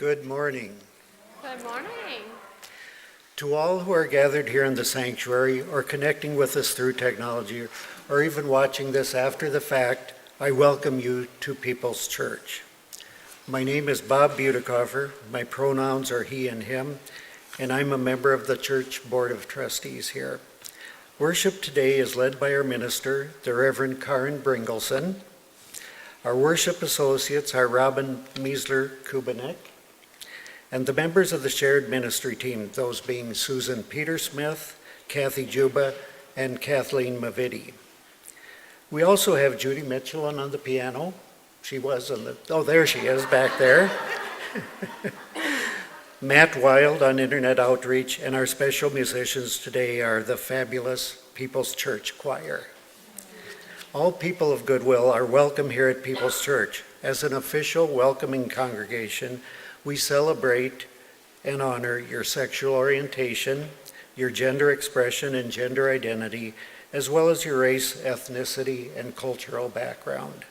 Good morning. Good morning. To all who are gathered here in the sanctuary or connecting with us through technology or even watching this after the fact, I welcome you to People's Church. My name is Bob Butekoffer. My pronouns are he and him, and I'm a member of the Church Board of Trustees here. Worship today is led by our minister, the Reverend Carin Bringelson. Our worship associates are Robin Meisler-Kubanek, and the members of the shared ministry team, those being Susan Peter-Smith, Kathy Juba, and Kathleen Mavidi. We also have Judy Mitchell on the piano. She was on the, oh, there she is back there. Matt Wild on internet outreach, and our special musicians today are the fabulous People's Church Choir. All people of goodwill are welcome here at People's Church. As an official welcoming congregation, we celebrate and honor your sexual orientation, your gender expression and gender identity, as well as your race, ethnicity, and cultural background.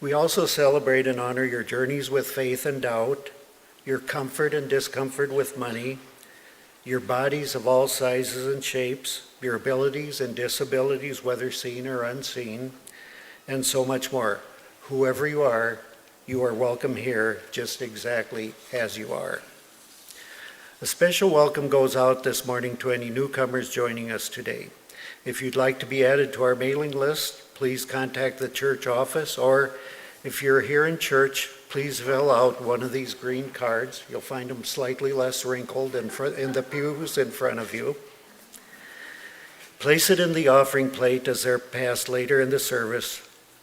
We also celebrate and honor your journeys with faith and doubt, your comfort and discomfort with money, your bodies of all sizes and shapes, your abilities and disabilities, whether seen or unseen, and so much more. Whoever you are welcome here just exactly as you are. A special welcome goes out this morning to any newcomers joining us today. If you'd like to be added to our mailing list, please contact the church office, or if you're here in church, please fill out one of these green cards. You'll find them slightly less wrinkled in the pews in front of you. Place it in the offering plate as they're passed later in the service.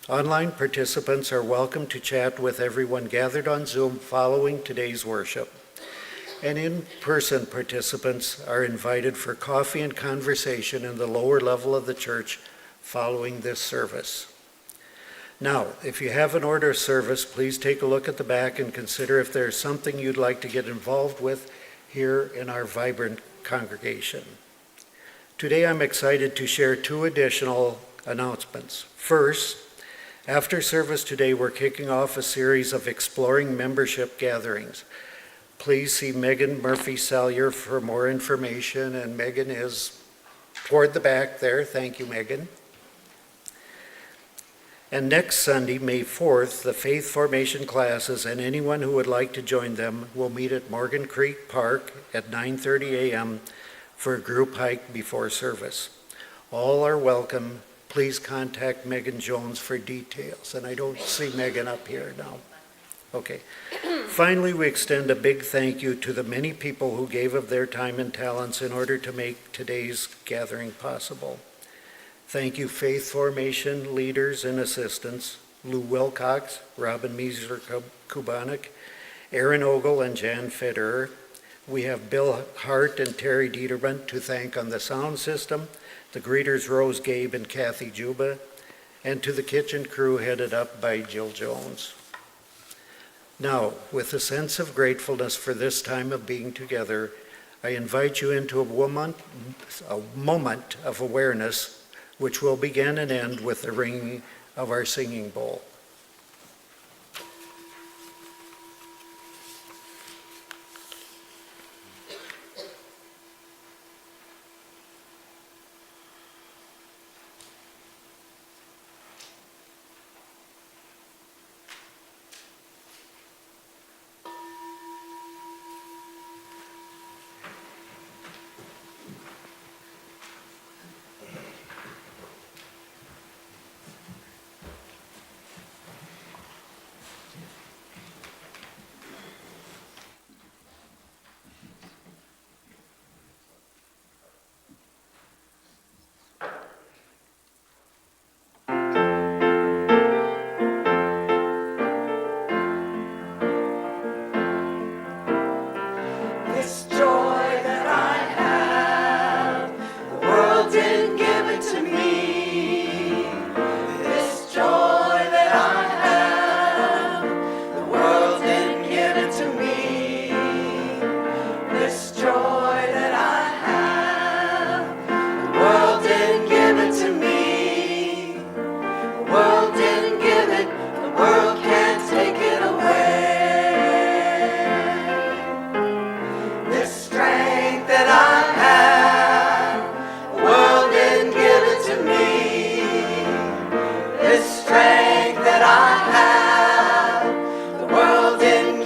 Online participants are welcome to chat with everyone gathered on Zoom following today's worship. And in-person participants are invited for coffee and conversation in the lower level of the church following this service. Now, if you have an order of service, please take a look at the back and consider if there's something you'd like to get involved with here in our vibrant congregation. Today, I'm excited to share two additional announcements. First, after service today, we're kicking off a series of exploring membership gatherings. Please see Megan Murphy-Salyer for more information, and Megan is toward the back there. Thank you, Megan. And next Sunday, May 4th, the faith formation classes and anyone who would like to join them will meet at Morgan Creek Park at 9:30 a.m. for a group hike before service. All are welcome. Please contact Megan Jones for details. And I don't see Megan up here now. Okay. Finally, we extend a big thank you to the many people who gave of their time and talents in order to make today's gathering possible. Thank you, faith formation leaders and assistants, Lou Wilcox, Robin Meisler-Kubanek, Aaron Ogle, and Jan Federer. We have Bill Hart and Terry Dieterman to thank on the sound system, the greeters Rose Gabe and Kathy Juba, and to the kitchen crew headed up by Jill Jones. Now, with a sense of gratefulness for this time of being together, I invite you into a moment of awareness, which will begin and end with the ringing of our singing bowl.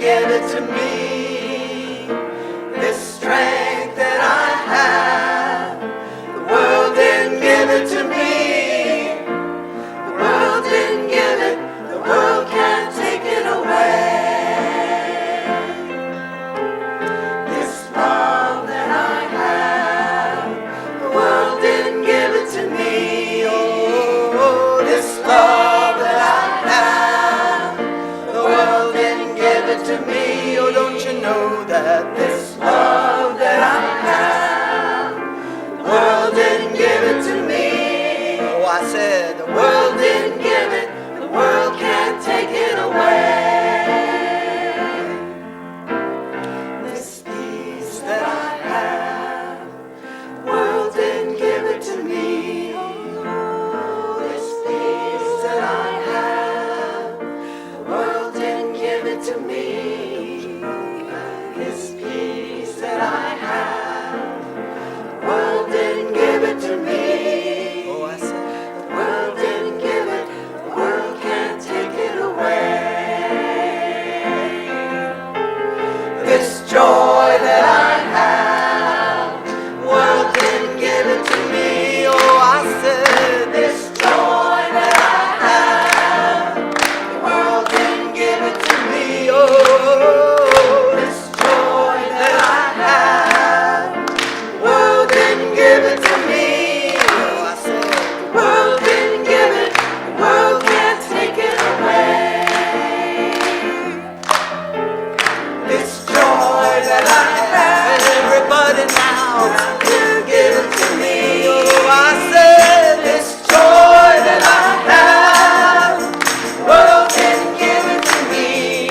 give it to me. This strength that I have, the world didn't give it to me. The world didn't give it, the world can't take it away. This love that I have, the world didn't give it to me. Oh, this love that I have, the world didn't give it to me. Oh, don't you know that this love that I have, the world didn't give it to me. Oh, I said the world didn't give it, the world can't take it away. This peace that I have, the world didn't give it to me. Oh, this peace that I have, the world didn't give it to me. This peace that I have, the world didn't give it to me. Oh, I said the world didn't give it, the world can't take it away. This joy that I have, the world didn't give it to me. Oh, I said this joy that I have, the world didn't give it to me. Oh, this joy that I have, the world didn't give it to me. Oh, I said the world didn't give it, the world can't take it away. This joy that I have, everybody now, didn't give it to me. Oh, I said this joy that I have, the world didn't give it to me.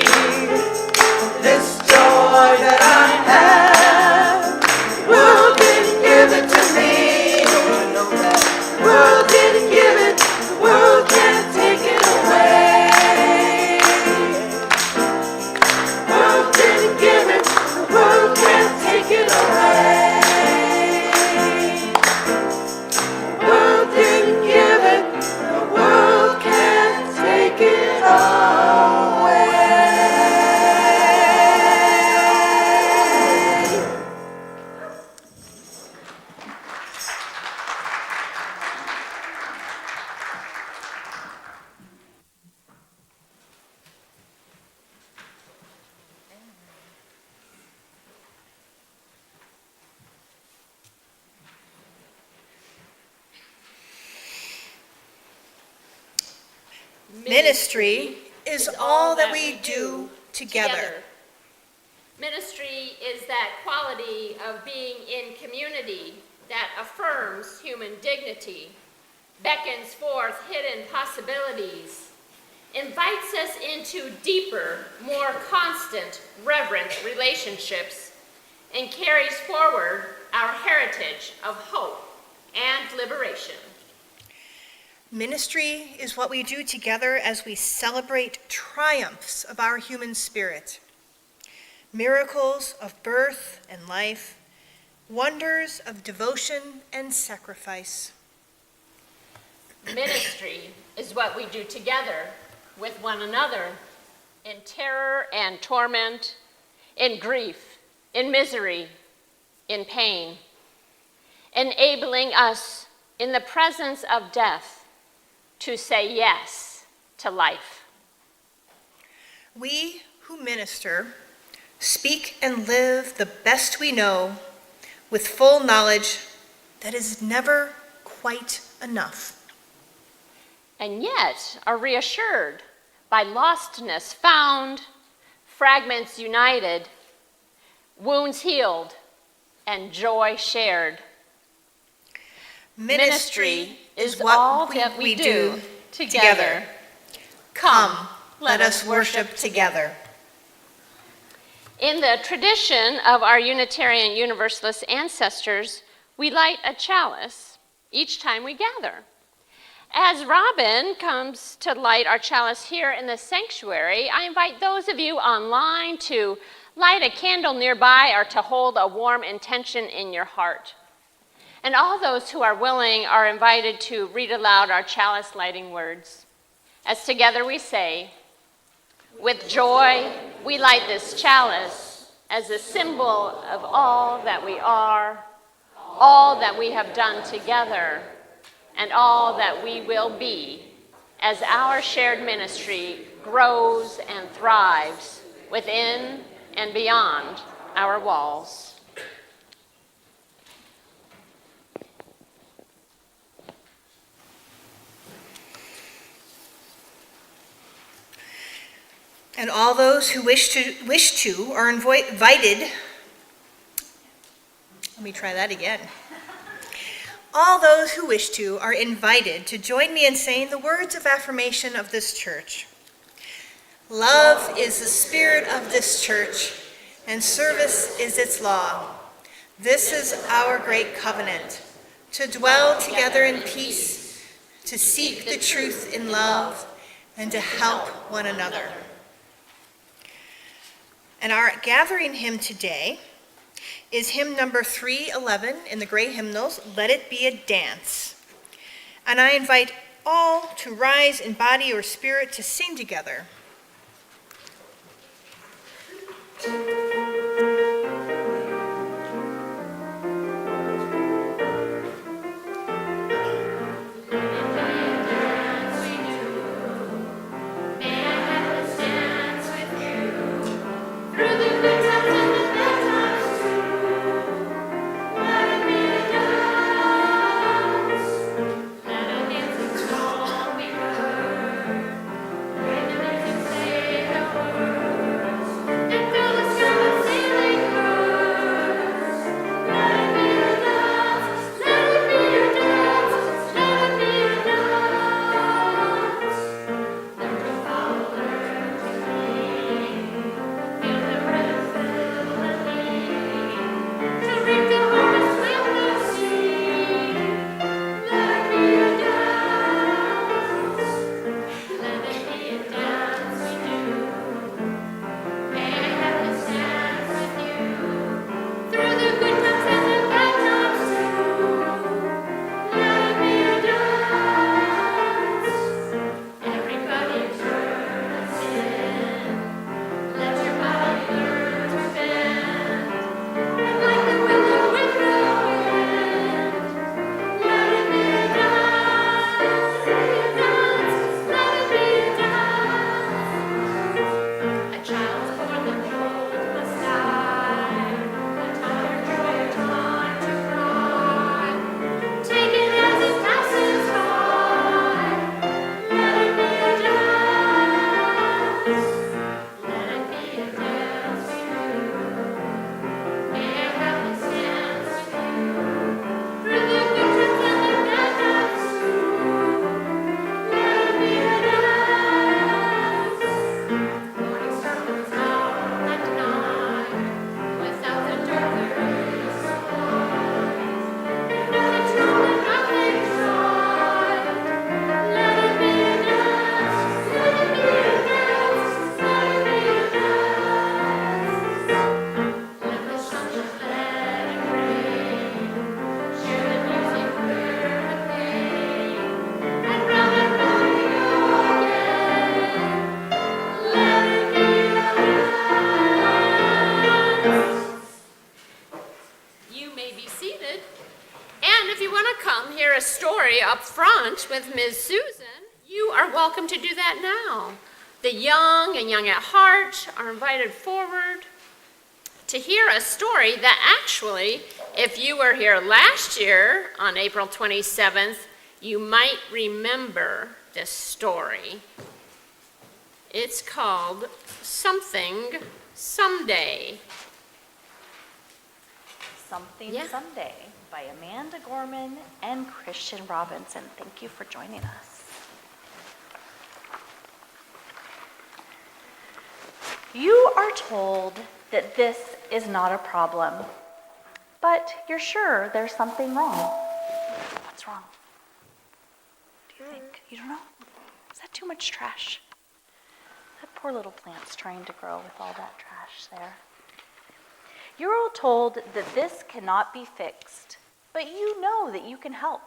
This joy that I have, the world didn't give it to me. Don't you know that? The world didn't give it, the world can't take it away. The world didn't give it, the world can't take it away. The world didn't give it, the world can't take it away. Ministry is all that we do together. Ministry is that quality of being in community that affirms human dignity, beckons forth hidden possibilities, invites us into deeper, more constant, reverent relationships, and carries forward our heritage of hope and liberation. Ministry is what we do together as we celebrate triumphs of our human spirit, miracles of birth and life, wonders of devotion and sacrifice. Ministry is what we do together with one another in terror and torment, in grief, in misery, in pain, enabling us in the presence of death to say yes to life. We who minister speak and live the best we know with full knowledge that is never quite enough. And yet are reassured by lostness found, fragments united, wounds healed, and joy shared. Ministry is all that we do together. Come, let us worship together. In the tradition of our Unitarian Universalist ancestors, we light a chalice each time we gather. As Robin comes to light our chalice here in the sanctuary, I invite those of you online to light a candle nearby or to hold a warm intention in your heart. And all those who are willing are invited to read aloud our chalice lighting words. As together we say, with joy, We light this chalice as a symbol of all that we are, all that we have done together, and all that we will be as our shared ministry grows and thrives within and beyond our walls. And all those who wish to are invited. Let me try that again. All those who wish to are invited to join me in saying the words of affirmation of this church. Love is the spirit of this church, and service is its law. This is our great covenant, to dwell together in peace, to seek the truth in love, and to help one another. And our gathering hymn today is hymn number 311 in the gray hymnals, Let It Be a Dance. And I invite all to rise in body or spirit to sing together. Up front with Ms. Susan, you are welcome to do that now. The young and young at heart are invited forward to hear a story that actually, if you were here last year on April 27th, you might remember this story. It's called Something Someday. Something Someday by Amanda Gorman and Christian Robinson. Thank you for joining us. You are told that this is not a problem, but you're sure there's something wrong. What's wrong? Do you think? You don't know? Is that too much trash? That poor little plant's trying to grow with all that trash there. You're all told that this cannot be fixed, but you know that you can help.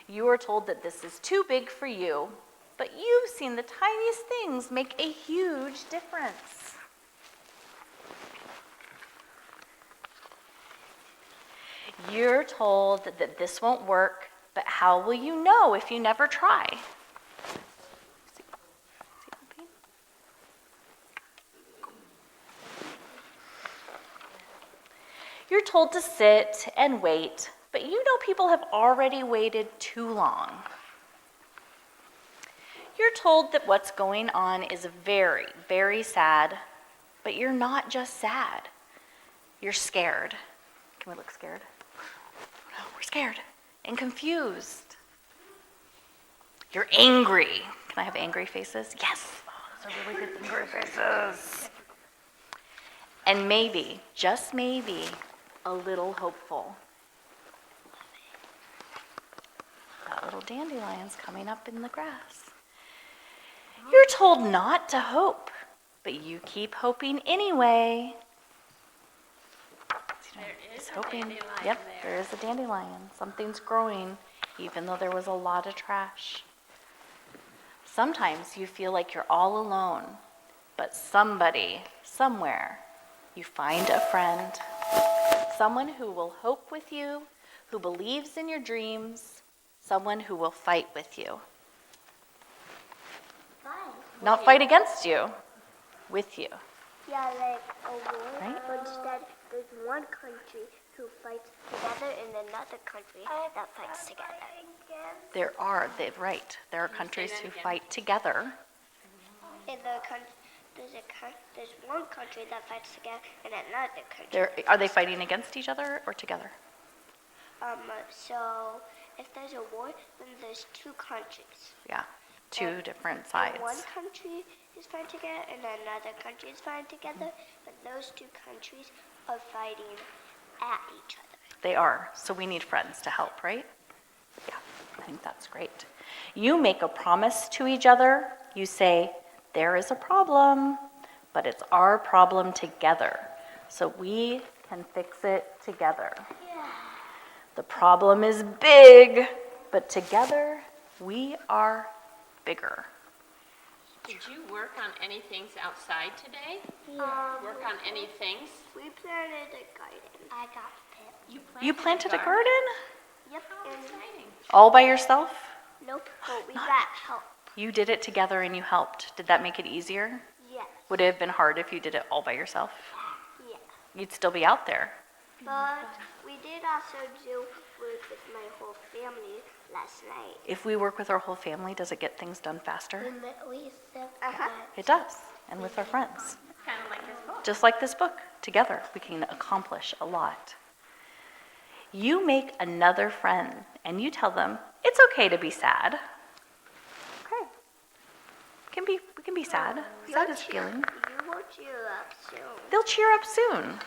You are told that this is too big for you, but you've seen the tiniest things make a huge difference. You're told that this won't work, but how will you know if you never try? You're told to sit and wait, but you know people have already waited too long. You're told that what's going on is very, very sad, but you're not just sad. You're scared. Can we look scared? No, we're scared and confused. You're angry. Can I have angry faces? Yes. Oh, those are really good angry faces. And maybe, just maybe, a little hopeful. That little dandelion's coming up in the grass. You're told not to hope, but you keep hoping anyway. He's hoping. Yep, there is a dandelion. Something's growing, even though there was a lot of trash. Sometimes you feel like you're all alone, but somebody, somewhere, you find a friend. Someone who will hope with you, who believes in your dreams, someone who will fight with you. Not fight against you, with you. Yeah, like a war. Right? But instead, there's one country who fights together and another country that fights together. There are countries who fight together. In there's one country that fights together and another country. Are they fighting against each other or together? So if there's a war, then there's two countries. Yeah, two And- different sides. And one country is fighting together and another country is fighting together, but those two countries are fighting at each other. They are, so we need friends to help, right? Yeah, I think that's great. You make a promise to each other. You say, there is a problem, but it's our problem together, so we can fix it together. The problem is big, but together we are bigger. Did you work on any things outside today? Work on any things? We planted a garden. I got it. You planted a garden? Yep. And Exciting. All by yourself? nope, but we got help. You did it together and you helped. Did that make it easier? Yes. Would it have been hard if you did it all by yourself? Yeah. You'd still be out there. But we did also do work with my whole family last night. If we work with our whole family, does it get things done faster? We said It does, and with our friends. Kind of like this book. Just like this book, together we can accomplish a lot. You make another friend and you tell them, it's okay to be sad. Okay. We can be sad. Sad is feeling. You will cheer up soon. They'll cheer up soon.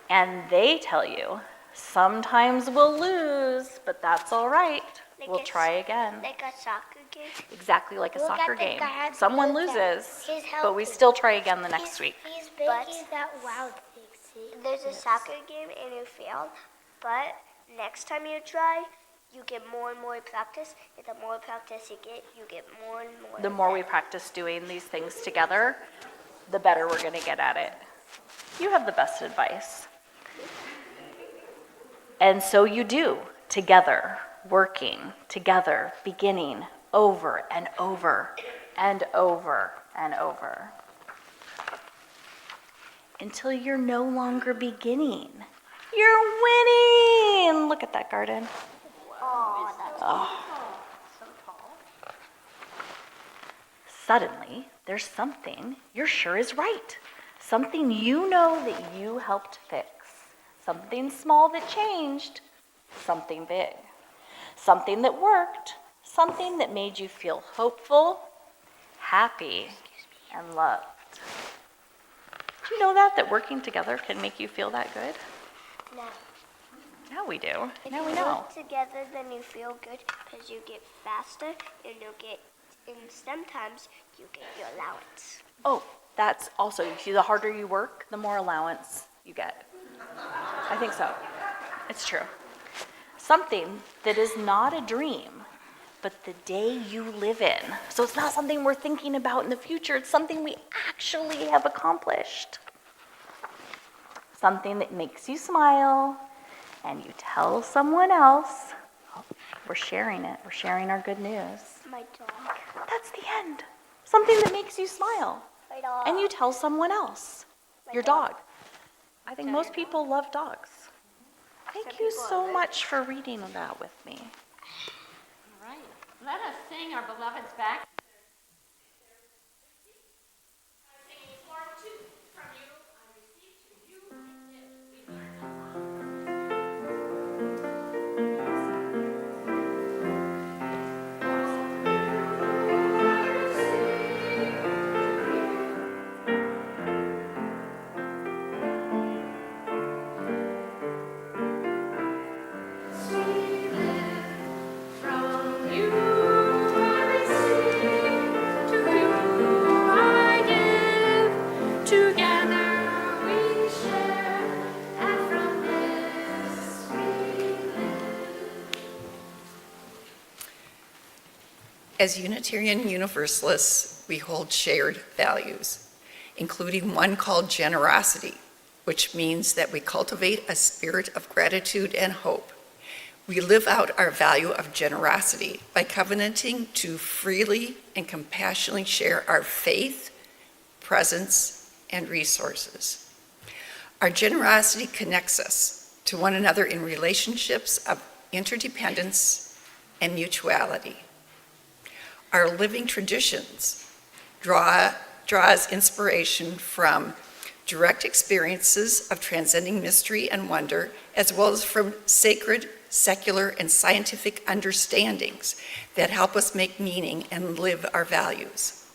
And they tell you, sometimes we'll lose, but that's all right. Like We'll a- try again. Like a soccer game. Exactly like a Look soccer at the game. guy Someone who does that. loses, He's but we helping. still try again the next week. He's big, he's that wild thing, see? There's a soccer game and you failed, but next time you try, you get more and more practice, and the more practice you get more and more. The more we practice doing these things together, the better we're going to get at it. You have the best advice. And so you do, together, working together, beginning over and over and over and over. Until you're no longer beginning. You're winning! Look at that garden. Oh, that's Suddenly, there's something you're sure is right. Something you know that you helped fix. Something small that changed. Something big. Something that worked. Something that made you feel hopeful, happy, and loved. Do you know that working together can make you feel that good? no. Now we do. If Now you we know. work together, then you feel good because you get faster, and sometimes you get your allowance. Oh, that's also, you see, the harder you work, the more allowance you get. I think so. It's true. Something that is not a dream, but the day you live in. So it's not something we're thinking about in the future, it's something we actually have accomplished. Something that makes you smile and you tell someone else, oh, we're sharing it, we're sharing our good news. My dog. That's the end. Something that makes you smile. My dog. And you tell someone else, My your dog. dog. I think most people love dogs. Thank you so much for reading that with me. All right. Let us sing our beloveds back. Singing 4-2 from you, I receive to you a gift we learn and love. From you I receive, to you I give. Together we share, and from this we live. As Unitarian Universalists, we hold shared values, including one called generosity, which means that we cultivate a spirit of gratitude and hope. We live out our value of generosity by covenanting to freely and compassionately share our faith, presence, and resources. Our generosity connects us to one another in relationships of interdependence and mutuality. Our living traditions draws inspiration from direct experiences of transcending mystery and wonder, as well as from sacred, secular, and scientific understandings that help us make meaning and live our values.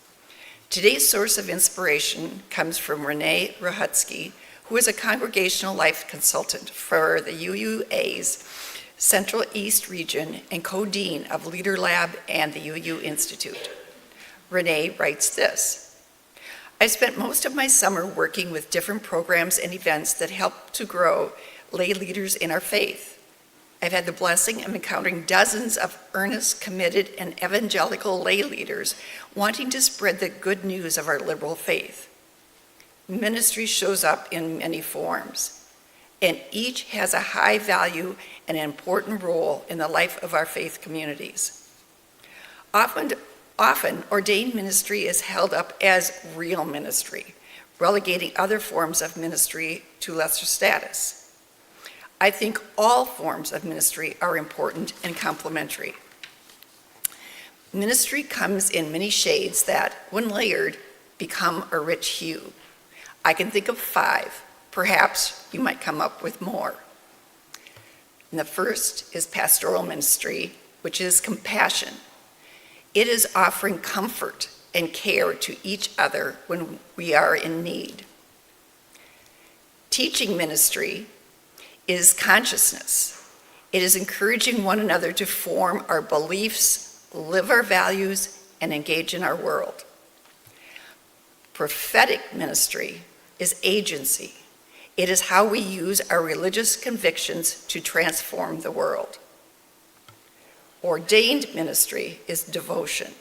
Today's source of inspiration comes from Renee Rahutsky, who is a congregational life consultant for the UUA's Central East region and co-dean of Leader Lab and the UU Institute. Renee writes this: I spent most of my summer working with different programs and events that help to grow lay leaders in our faith. I've had the blessing of encountering dozens of earnest, committed, and evangelical lay leaders wanting to spread the good news of our liberal faith. Ministry shows up in many forms, and each has a high value and an important role in the life of our faith communities. Often, ordained ministry is held up as real ministry, relegating other forms of ministry to lesser status. I think all forms of ministry are important and complementary. Ministry comes in many shades that, when layered, become a rich hue. I can think of 5. Perhaps you might come up with more. And the first is pastoral ministry, which is compassion. It is offering comfort and care to each other when we are in need. Teaching ministry is consciousness. It is encouraging one another to form our beliefs, live our values, and engage in our world. Prophetic ministry is agency. It is how we use our religious convictions to transform the world. Ordained ministry is devotion.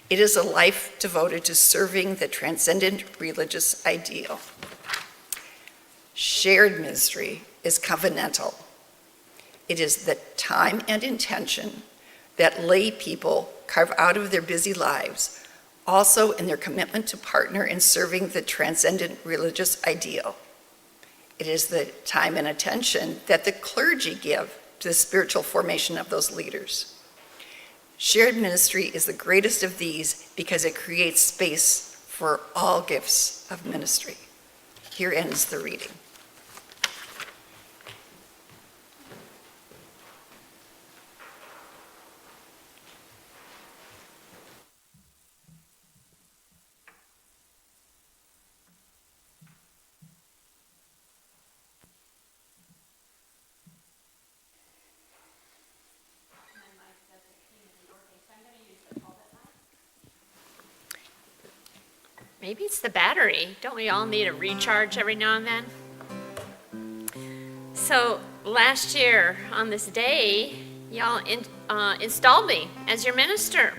It is a life devoted to serving the transcendent religious ideal. Shared ministry is covenantal. It is the time and intention that lay people carve out of their busy lives, also in their commitment to partner in serving the transcendent religious ideal. It is the time and attention that the clergy give to the spiritual formation of those leaders. Shared ministry is the greatest of these because it creates space for all gifts of ministry. Here ends the reading. Maybe it's the battery. Don't we all need a recharge every now and then? So last year on this day, y'all installed me as your minister.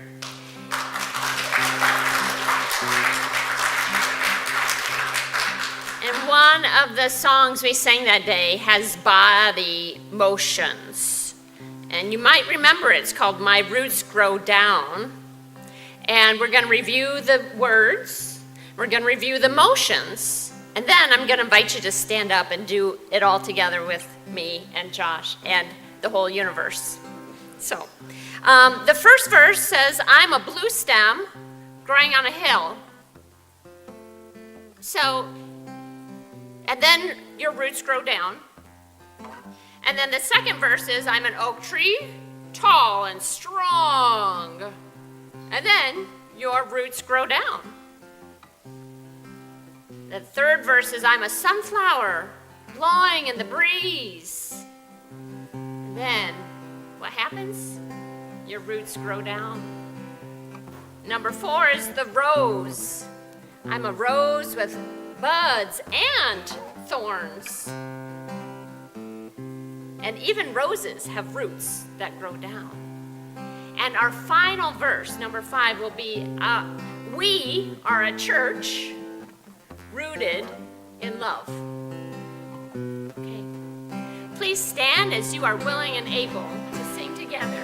And one One of the songs we sang that day has body motions. And you might remember it's called My Roots Grow Down. And we're going to review the words. We're going to review the motions. And then I'm going to invite you to stand up and do it all together with me and Josh and the whole universe. So, the first verse says, I'm a blue stem growing on a hill. So, and then your roots grow down. And then the second verse is, I'm an oak tree, tall and strong. And then your roots grow down. The third verse is, I'm a sunflower blowing in the breeze. And then what happens? Your roots grow down. Number 4 is the rose. I'm a rose with buds and thorns. And even roses have roots that grow down. And our final verse, number 5, will be, we are a church rooted in love. Okay. Please stand as you are willing and able to sing together.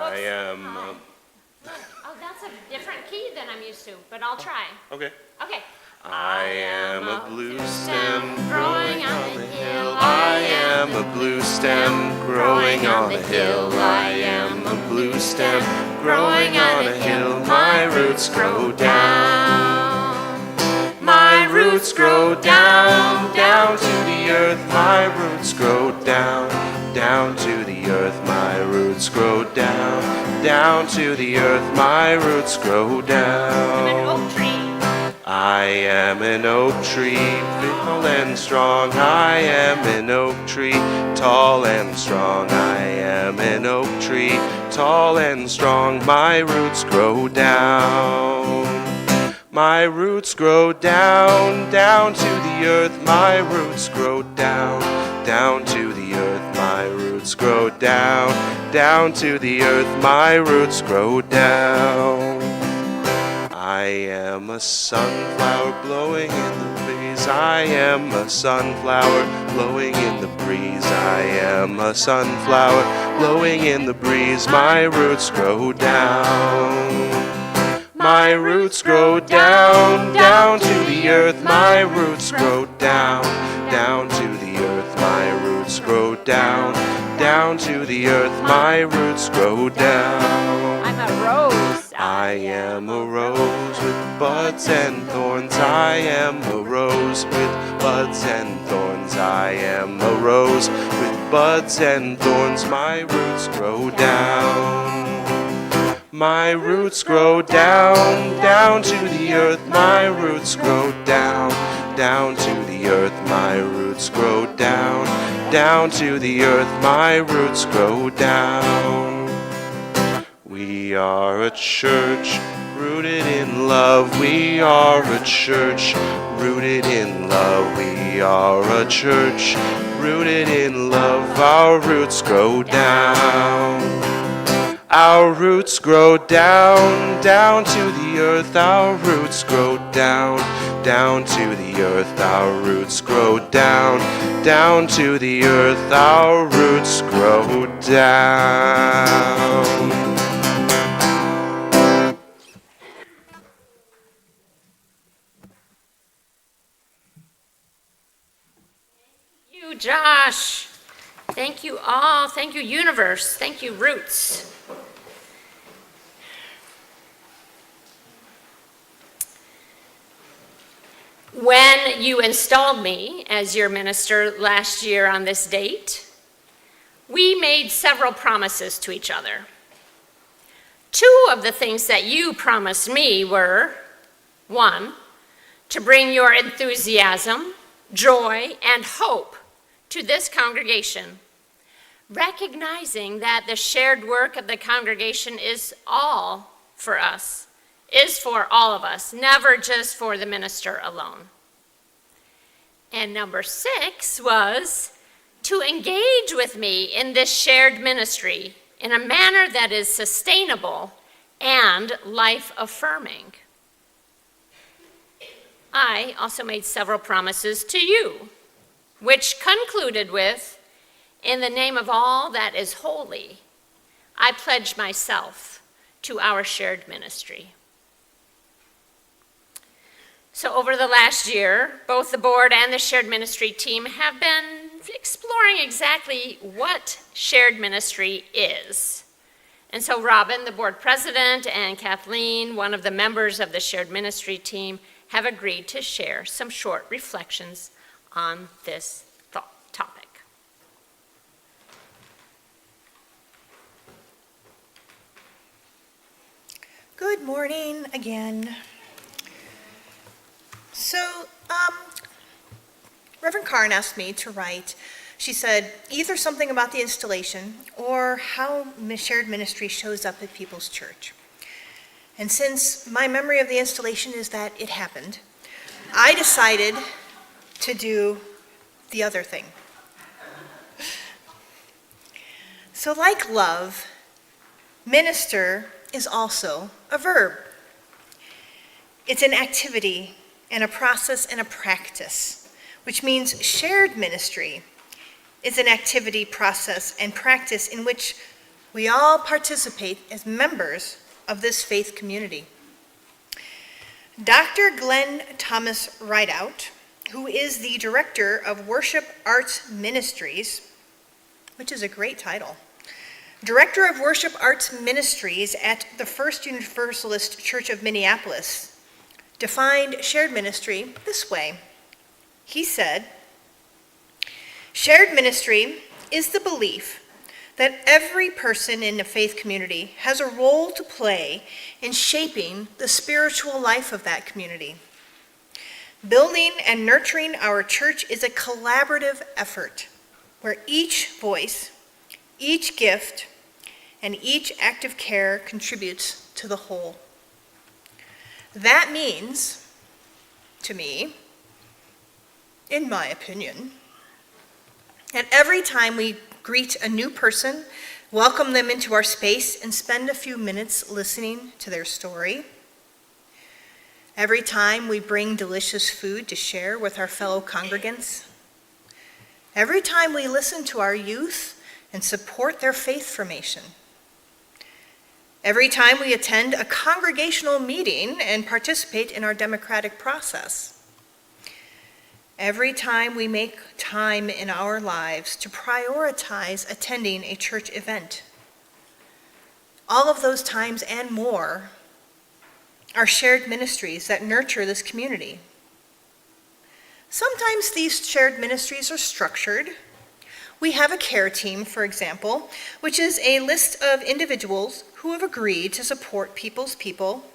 I am. Oh, that's a different key than I'm used to, but I'll try. Okay. Okay. I am a blue stem growing on the hill. I am a blue stem growing on the hill. I am a blue stem growing on a hill. My roots grow down. My roots grow down, down to the earth. My roots grow down, down to the earth. My roots grow down, down to the earth. My roots grow down. I'm an oak tree. I am an oak tree, tall and strong. I am an oak tree, tall and strong. I am an oak tree, tall and strong. My roots grow down. My roots grow down, down to the earth. My roots grow down, down to the earth. My roots grow down, down to the earth. My roots grow down. I am a sunflower blowing in the breeze. I am a sunflower blowing in the breeze. I am a sunflower blowing in the breeze. My roots grow down. My roots grow down, down to the earth. My roots grow down, down to the earth. My roots grow down, down to the earth. My roots grow down. I'm a rose. I am a rose with buds and thorns. I am a rose with buds and thorns. I am a rose with buds and thorns. My roots grow down. My roots grow down, down to the earth. My roots grow down, down to the earth. My roots grow down, down to the earth. My roots grow down. We are a church rooted in love. We are a church rooted in love. We are a church rooted in love. Our roots grow down. Our roots grow down, down to the earth. Our roots grow down, down to the earth. Our roots grow down, down to the earth. Our roots grow down. Josh. Thank you all. Thank you, universe. Thank you, roots. When you installed me as your minister last year on this date, we made several promises to each other. 2 of the things that you promised me were, 1, to bring your enthusiasm, joy, and hope to this congregation, recognizing that the shared work of the congregation is all for us, is for all of us, never just for the minister alone. And number 6 was to engage with me in this shared ministry in a manner that is sustainable and life-affirming. I also made several promises to you, which concluded with, in the name of all that is holy, I pledge myself to our shared ministry. So over the last year, both the board and the shared ministry team have been exploring exactly what shared ministry is. And so Robin, the board president, and Kathleen, one of the members of the shared ministry team, have agreed to share some short reflections on this topic. Good morning again. So, Reverend Carin asked me to write, she said, either something about the installation or how shared ministry shows up at People's Church. And since my memory of the installation is that it happened, I decided to do the other thing. So like love, minister is also a verb. It's an activity and a process and a practice, which means shared ministry is an activity, process, and practice in which we all participate as members of this faith community. Dr. Glenn Thomas Rideout, who is the Director of Worship Arts Ministries, which is a great title, Director of Worship Arts Ministries at the First Universalist Church of Minneapolis, defined shared ministry this way. He said, shared ministry is the belief that every person in the faith community has a role to play in shaping the spiritual life of that community. Building and nurturing our church is a collaborative effort where each voice, each gift, and each act of care contributes to the whole. That means, to me, in my opinion, that every time we greet a new person, welcome them into our space, and spend a few minutes listening to their story, every time we bring delicious food to share with our fellow congregants, every time we listen to our youth and support their faith formation, every time we attend a congregational meeting and participate in our democratic process, every time we make time in our lives to prioritize attending a church event, all of those times and more are shared ministries that nurture this community. Sometimes these shared ministries are structured. We have a care team, for example, which is a list of individuals who have agreed to support people's people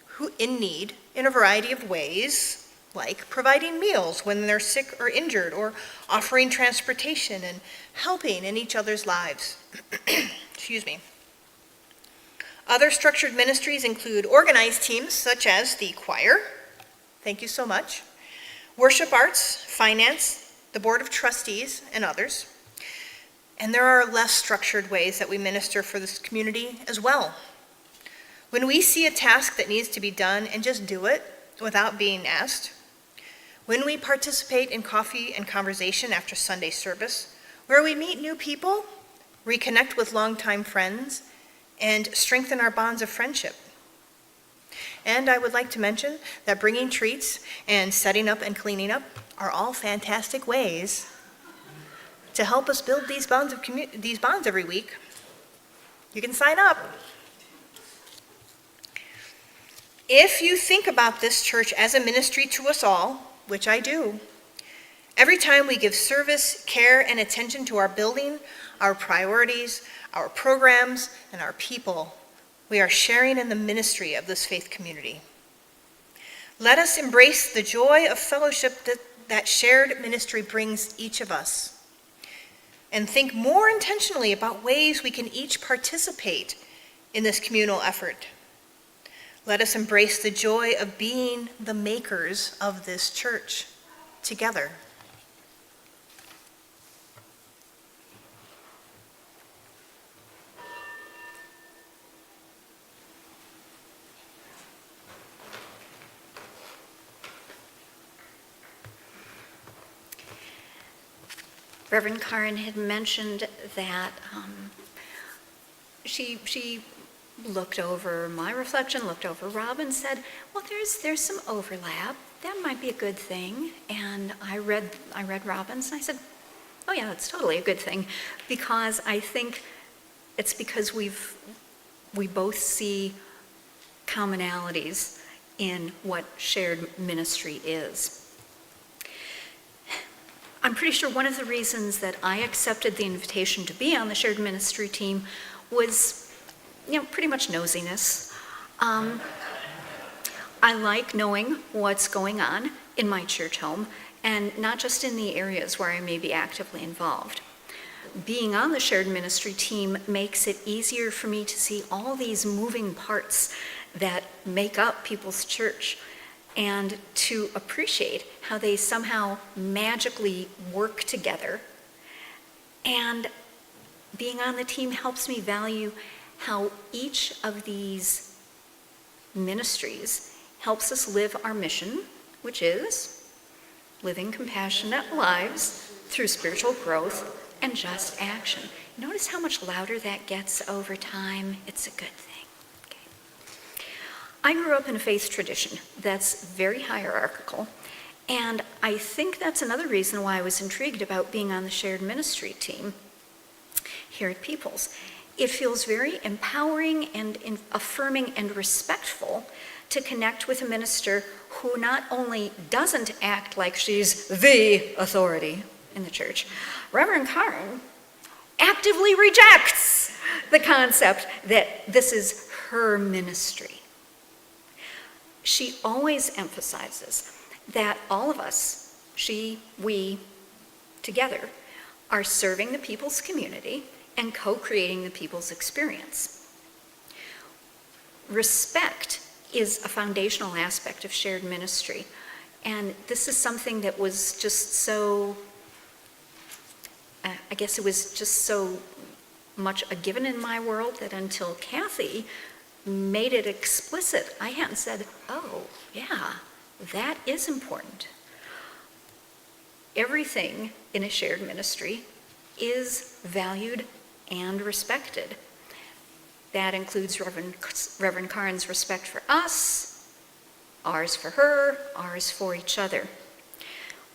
who in need in a variety of ways, like providing meals when they're sick or injured, or offering transportation and helping in each other's lives. Excuse me. Other structured ministries include organized teams such as the choir, thank you so much, worship arts, finance, the board of trustees, and others. And there are less structured ways that we minister for this community as well. When we see a task that needs to be done and just do it without being asked, when we participate in coffee and conversation after Sunday service, where we meet new people, reconnect with longtime friends, and strengthen our bonds of friendship. And I would like to mention that bringing treats and setting up and cleaning up are all fantastic ways to help us build these bonds every week. You can sign up. If you think about this church as a ministry to us all, which I do, every time we give service, care, and attention to our building, our priorities, our programs, and our people, we are sharing in the ministry of this faith community. Let us embrace the joy of fellowship that shared ministry brings each of us, and think more intentionally about ways we can each participate in this communal effort. Let us embrace the joy of being the makers of this church together. Reverend Carin had mentioned that she looked over my reflection, looked over Rob, and said, well, there's some overlap. That might be a good thing. And I read Robin's, and I said, oh yeah, that's totally a good thing, because I think it's because we both see commonalities in what shared ministry is. I'm pretty sure one of the reasons that I accepted the invitation to be on the shared ministry team was, pretty much nosiness. I like knowing what's going on in my church home, and not just in the areas where I may be actively involved. Being on the shared ministry team makes it easier for me to see all these moving parts that make up people's church, and to appreciate how they somehow magically work together. And being on the team helps me value how each of these ministries helps us live our mission, which is living compassionate lives through spiritual growth and just action. Notice how much louder that gets over time. It's a good thing. Okay. I grew up in a faith tradition that's very hierarchical, and I think that's another reason why I was intrigued about being on the shared ministry team here at Peoples. It feels very empowering and affirming and respectful to connect with a minister who not only doesn't act like she's the authority in the church. Reverend Carin actively rejects the concept that this is her ministry. She always emphasizes that all of us, we, together, are serving the people's community and co-creating the people's experience. Respect is a foundational aspect of shared ministry, and this is something that was just so, I guess it was just so much a given in my world that until Kathy made it explicit, I hadn't said, oh, yeah, that is important. Everything in a shared ministry is valued and respected. That includes Reverend Carin's respect for us, ours for her, ours for each other.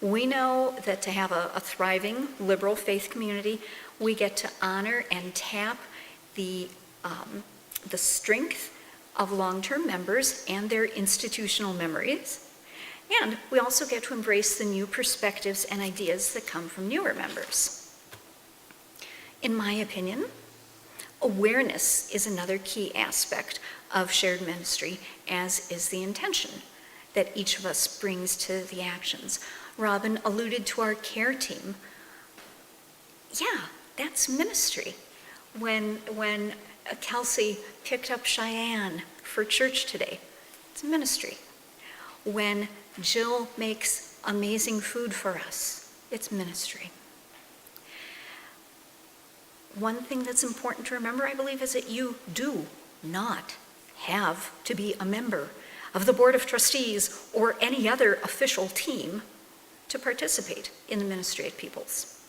We know that to have a thriving liberal faith community, we get to honor and tap the strength of long-term members and their institutional memories. And we also get to embrace the new perspectives and ideas that come from newer members. In my opinion, awareness is another key aspect of shared ministry, as is the intention that each of us brings to the actions. Robin alluded to our care team. Yeah, that's ministry. When Kelsey picked up Cheyenne for church today, it's ministry. When Jill makes amazing food for us, it's ministry. One thing that's important to remember, I believe, is that you do not have to be a member of the Board of Trustees or any other official team to participate in the ministry at Peoples.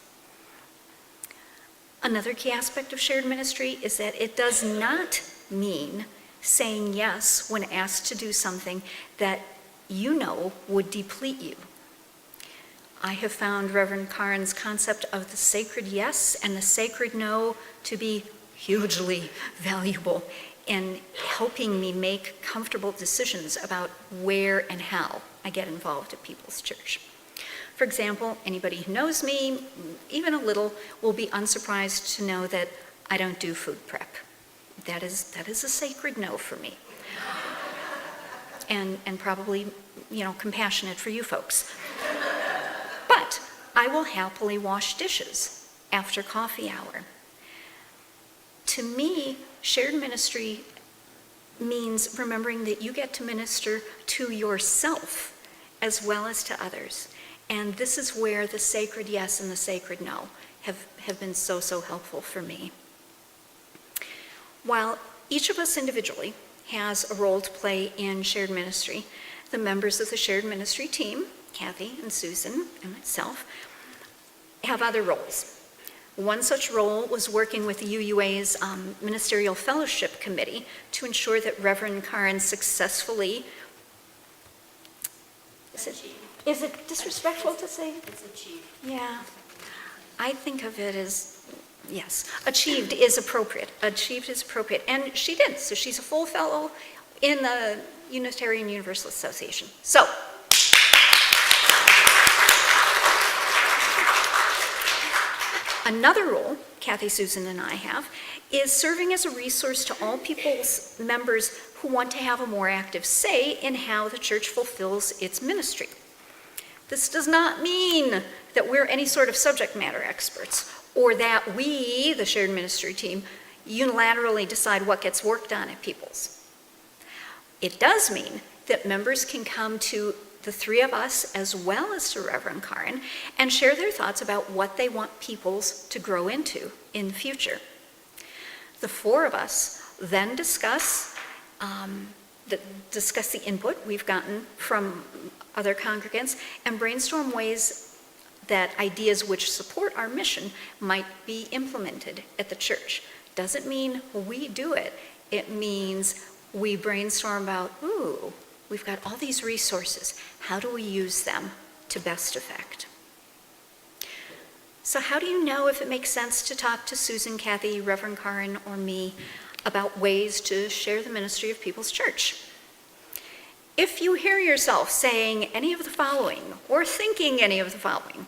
Another key aspect of shared ministry is that it does not mean saying yes when asked to do something that you know would deplete you. I have found Reverend Carin's concept of the sacred yes and the sacred no to be hugely valuable in helping me make comfortable decisions about where and how I get involved at People's Church. For example, anybody who knows me, even a little, will be unsurprised to know that I don't do food prep. That is a sacred no for me. And probably, compassionate for you folks. But I will happily wash dishes after coffee hour. To me, shared ministry means remembering that you get to minister to yourself as well as to others. And this is where the sacred yes and the sacred no have been so helpful for me. While each of us individually has a role to play in shared ministry, the members of the shared ministry team, Kathy and Susan and myself, have other roles. One such role was working with the UUA's Ministerial Fellowship Committee to ensure that Reverend Carin successfully, is it disrespectful to say? It's achieved. Yeah, I think of it as, yes, achieved is appropriate. Achieved is appropriate, and she did. So she's a full fellow in the Unitarian Universalist Association. So, another role Kathy, Susan, and I have is serving as a resource to all people's members who want to have a more active say in how the church fulfills its ministry. This does not mean that we're any sort of subject matter experts or that we, the shared ministry team, unilaterally decide what gets worked on at People's. It does mean that members can come to the three of us as well as to Reverend Carin and share their thoughts about what they want People's to grow into in the future. The four of us then discuss the input we've gotten from other congregants and brainstorm ways that ideas which support our mission might be implemented at the church. Doesn't mean we do it. It means we brainstorm about, ooh, we've got all these resources. How do we use them to best effect? So how do you know if it makes sense to talk to Susan, Kathy, Reverend Carin, or me about ways to share the ministry of People's Church? If you hear yourself saying any of the following or thinking any of the following,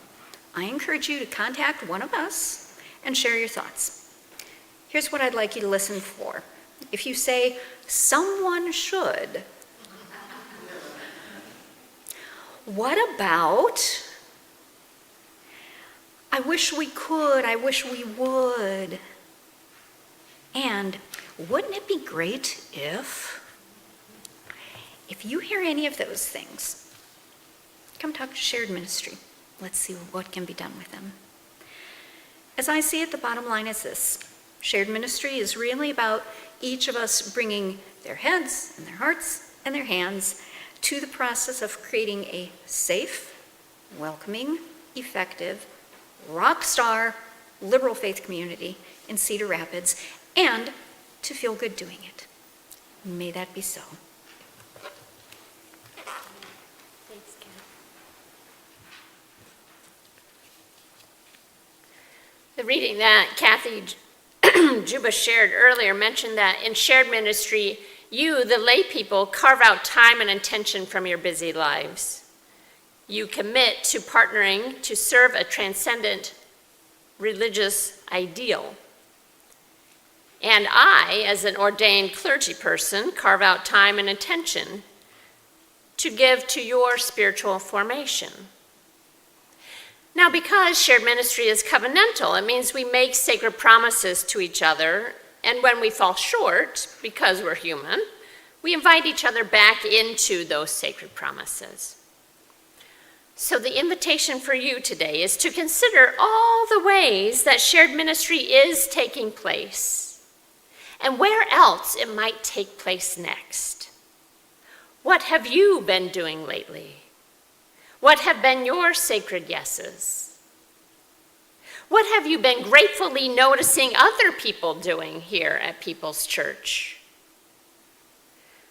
I encourage you to contact one of us and share your thoughts. Here's what I'd like you to listen for. If you say, someone should, what about, I wish we could, I wish we would, and wouldn't it be great if you hear any of those things, come talk to Shared Ministry. Let's see what can be done with them. As I see it, the bottom line is this. Shared Ministry is really about each of us bringing their heads and their hearts and their hands to the process of creating a safe, welcoming, effective, rock star, liberal faith community in Cedar Rapids, and to feel good doing it. May that be so. Thanks, Ken. The reading that Kathy Juba shared earlier mentioned that in shared ministry, you, the lay people, carve out time and attention from your busy lives. You commit to partnering to serve a transcendent religious ideal. And I, as an ordained clergy person, carve out time and attention to give to your spiritual formation. Now, because shared ministry is covenantal, it means we make sacred promises to each other, and when we fall short, because we're human, we invite each other back into those sacred promises. So the invitation for you today is to consider all the ways that shared ministry is taking place, and where else it might take place next. What have you been doing lately? What have been your sacred yeses? What have you been gratefully noticing other people doing here at People's Church?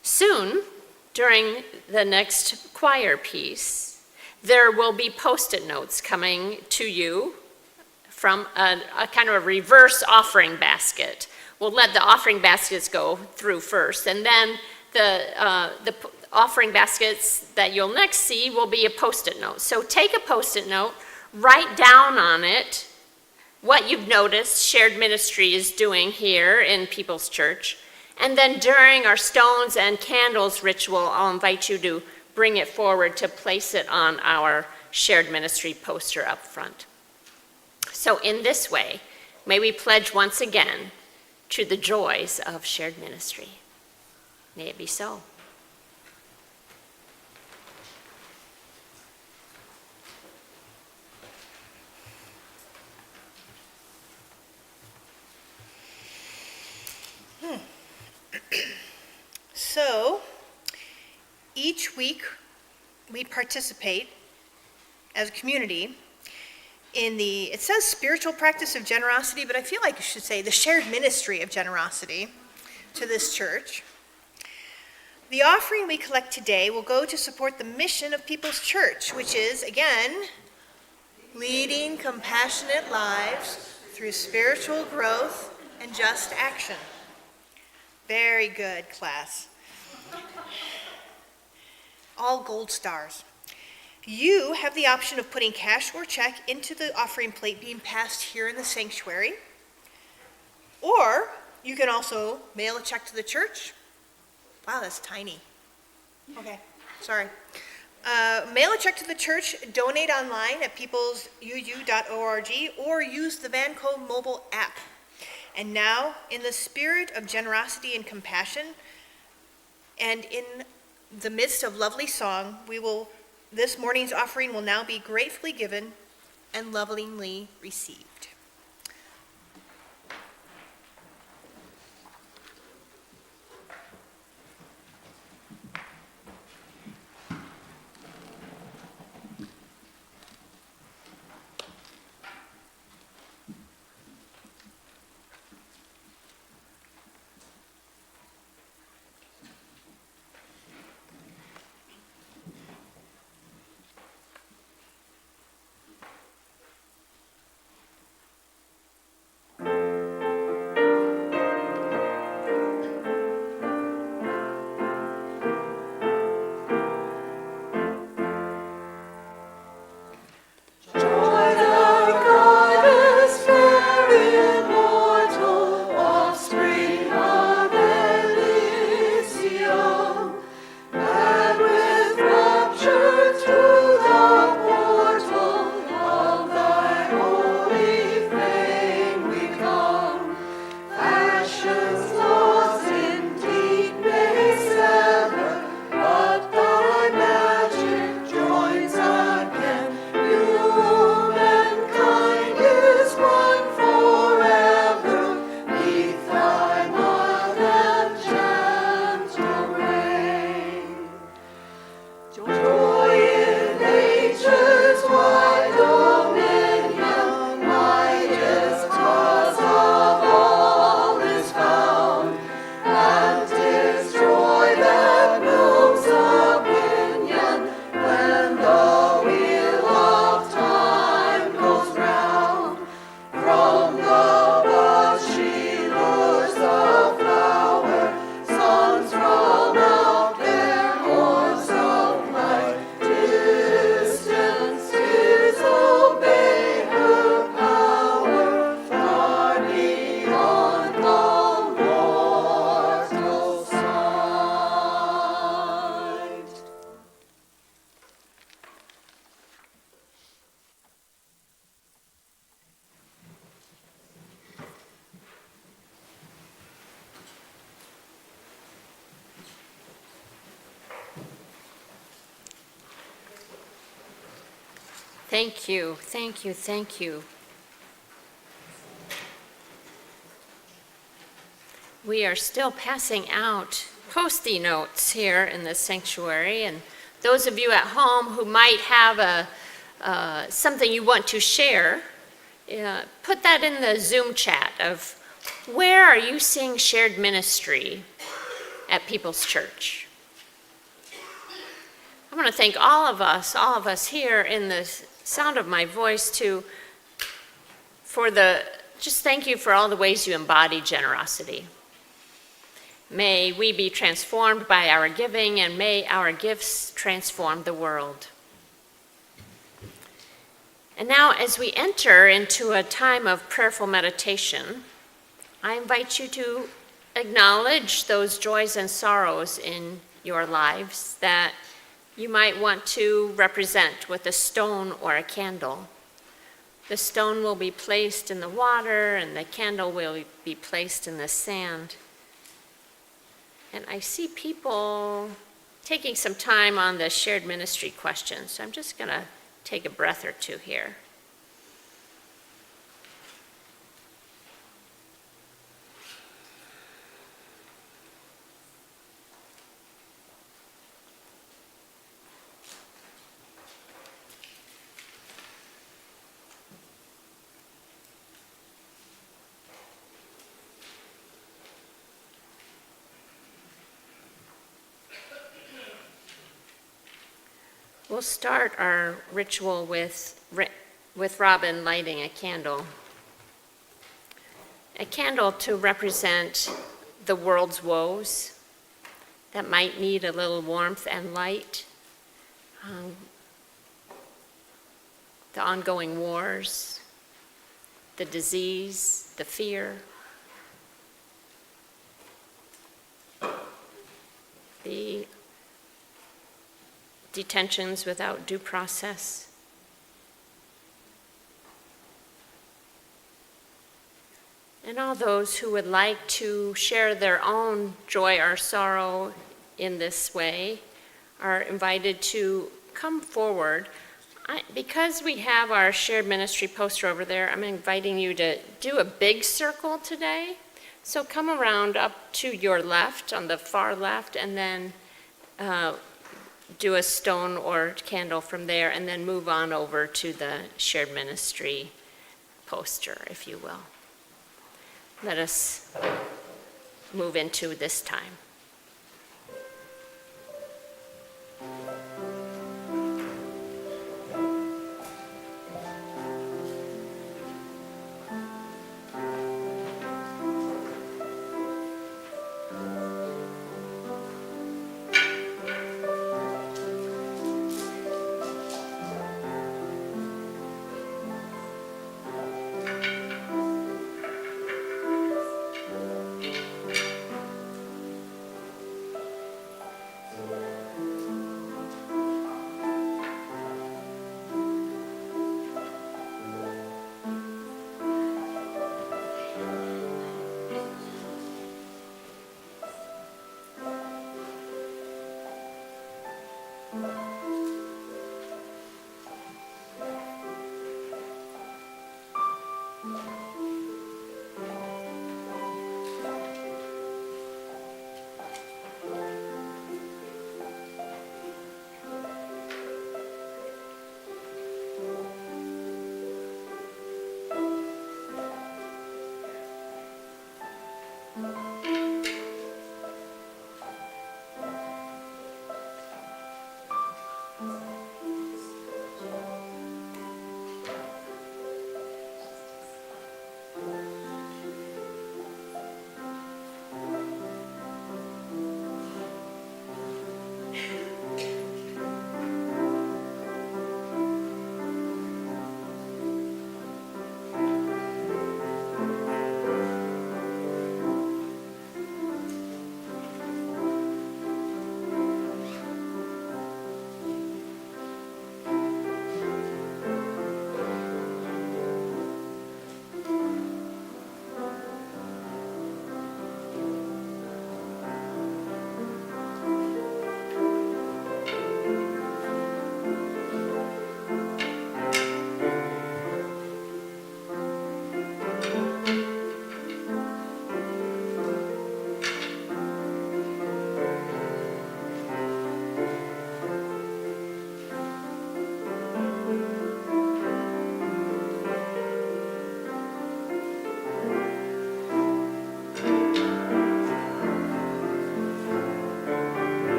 Soon, during the next choir piece, there will be Post-it notes coming to you from a kind of a reverse offering basket. We'll let the offering baskets go through first, and then the offering baskets that you'll next see will be a Post-it note. So take a Post-it note, write down on it what you've noticed shared ministry is doing here in People's Church, and then during our stones and candles ritual, I'll invite you to bring it forward to place it on our shared ministry poster up front. So in this way, may we pledge once again to the joys of shared ministry. May it be so. So, each week we participate as a community it says spiritual practice of generosity, but I feel like you should say the shared ministry of generosity to this church. The offering we collect today will go to support the mission of People's Church, which is, again, leading compassionate lives through spiritual growth and just action. Very good, class. All gold stars. You have the option of putting cash or check into the offering plate being passed here in the sanctuary, or you can also mail a check to the church. Wow, that's tiny. Okay, sorry. Mail a check to the church, donate online at peoplesuu.org, or use the Vanco mobile app. And now, in the spirit of generosity and compassion, and in the midst of lovely song, this morning's offering will now be gratefully given and lovingly received. Thank you, thank you, thank you. We are still passing out Post-it notes here in the sanctuary, and those of you at home who might have something you want to share, put that in the Zoom chat of where are you seeing shared ministry at People's Church? I want to thank all of us here in the sound of my voice just thank you for all the ways you embody generosity. May we be transformed by our giving, and may our gifts transform the world. And now, as we enter into a time of prayerful meditation, I invite you to acknowledge those joys and sorrows in your lives that you might want to represent with a stone or a candle. The stone will be placed in the water, and the candle will be placed in the sand. And I see people taking some time on the shared ministry questions, so I'm just going to take a breath or two here. We'll start our ritual with Robin lighting a candle. A candle to represent the world's woes that might need a little warmth and light. The ongoing wars, the disease, the fear, the detentions without due process. And all those who would like to share their own joy or sorrow in this way are invited to come forward. Because we have our shared ministry poster over there, I'm inviting you to do a big circle today. So come around up to your left, on the far left, and then do a stone or candle from there, and then move on over to the shared ministry poster, if you will. Let us move into this time.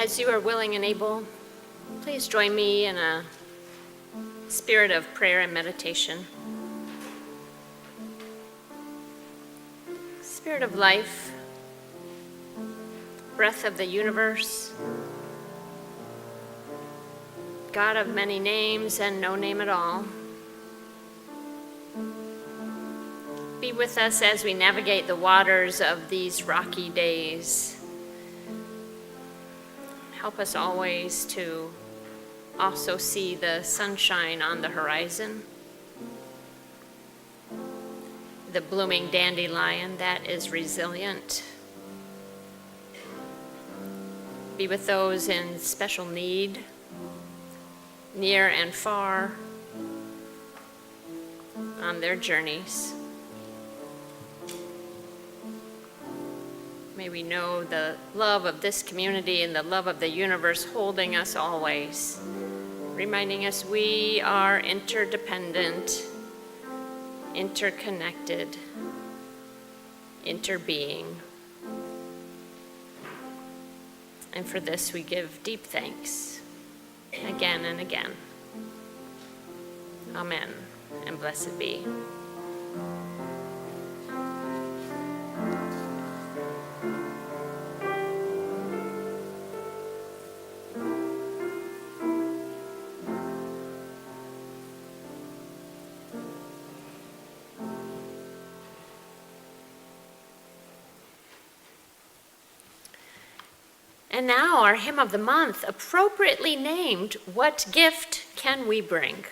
As you are willing and able, please join me in a spirit of prayer and meditation. Spirit of life, breath of the universe, God of many names and no name at all, be with us as we navigate the waters of these rocky days. Help us always to also see the sunshine on the horizon, the blooming dandelion that is resilient. Be with those in special need, near and far, on their journeys. May we know the love of this community and the love of the universe holding us always, reminding us we are interdependent, interconnected, interbeing. And for this we give deep thanks again and again. Amen, and blessed be. And now our hymn of the month, appropriately named, What Gift Can We Bring?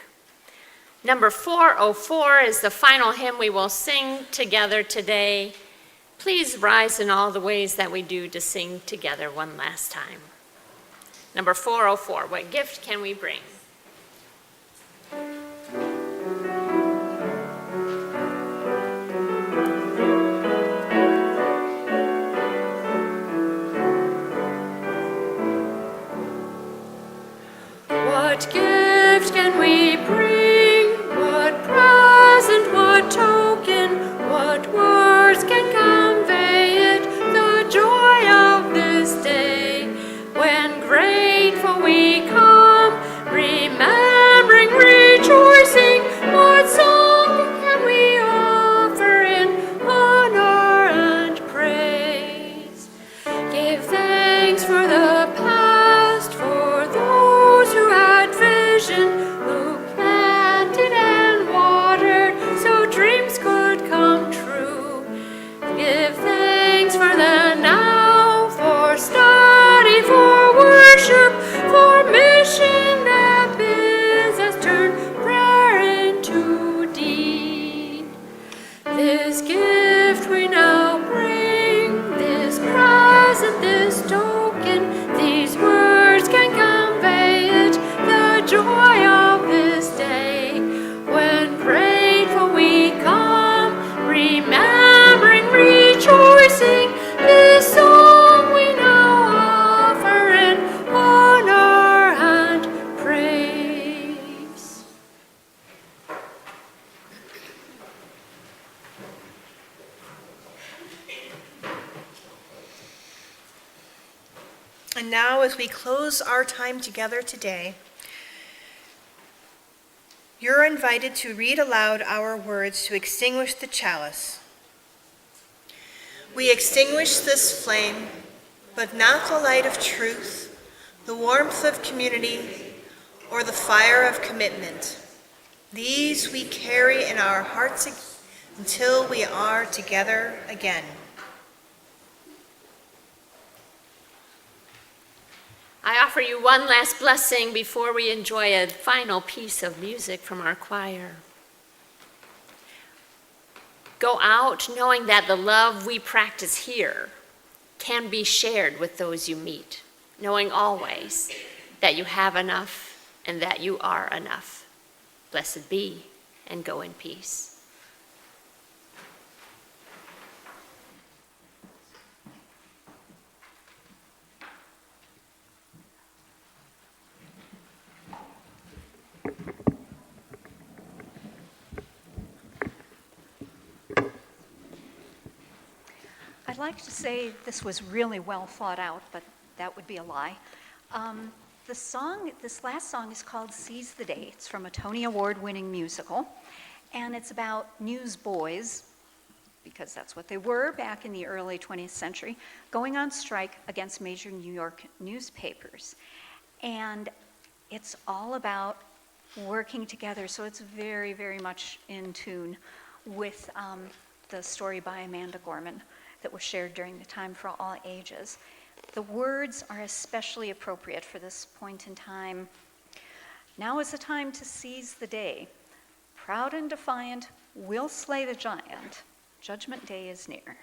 Number 404 is the final hymn we will sing together today. Please rise in all the ways that we do to sing together one last time. Number 404, What Gift Can We Bring? What gift can we bring? What present, what token, what words can convey it? The joy of this day, when grateful we come, remembering, rejoicing. What song can we offer in honor and praise? Give thanks for the past, for those who had vision, who planted and watered so dreams could come true. Give thanks for the now, for study, for worship, for mission that bids us turn prayer into deed. This gift we now bring, this present, this token, these words can convey it, the joy of this day. When grateful we come, remembering, rejoicing, this song we now offer in honor and praise. And now, as we close our time together today, you're invited to read aloud our words to extinguish the chalice. We extinguish this flame, but not the light of truth, the warmth of community, or the fire of commitment. These we carry in our hearts until we are together again. I offer you one last blessing before we enjoy a final piece of music from our choir. Go out knowing that the love we practice here can be shared with those you meet, knowing always that you have enough and that you are enough. Blessed be, and go in peace. I'd like to say this was really well thought out, but that would be a lie. This last song is called Seize the Day. It's from a Tony Award-winning musical, and it's about newsboys, because that's what they were back in the early 20th century, going on strike against major New York newspapers. And it's all about working together, so it's very, very much in tune with the story by Amanda Gorman that was shared during the time for all ages. The words are especially appropriate for this point in time. Now is the time to seize the day. Proud and defiant, we'll slay the giant. Judgment Day is near.